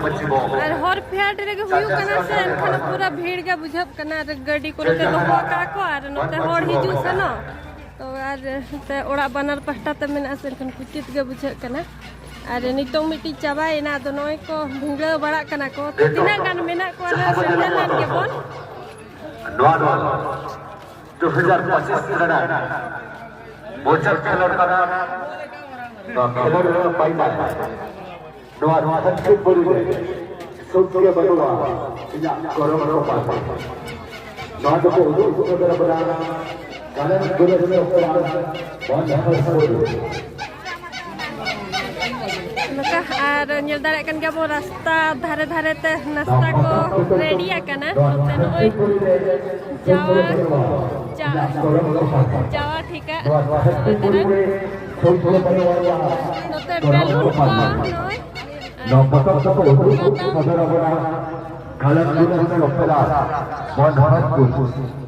और her fate रे के हुयु कना से एनखन पूरा भीड़ के बुझब कना गाड़ी को के लोहा का को आर नते हर हिजु से न तो आर ते ओड़ा बनर पट्टा ते मेना से एनखन कुचित के बुझ कना आर नितो मिटी चाबाय ना तो नय को भिंगला बड़ा कना को तो तिना गान मेना को ना सेटल के बोन नवा 2025 लड़ा बोचर के लड़का ना खबर पाइता नवा नवा सबसे बड़ी सबके बड़वा या करो पाता नवा तो को बड़ा कलन गुले से बहुत बहुत मका आर नेल दारे कन गबो रास्ता धारे धारे ते नाश्ता को रेडी आकना नते नय जावा ठीक है नते बेलून को नय नबत को कलर गुले से बहुत बहुत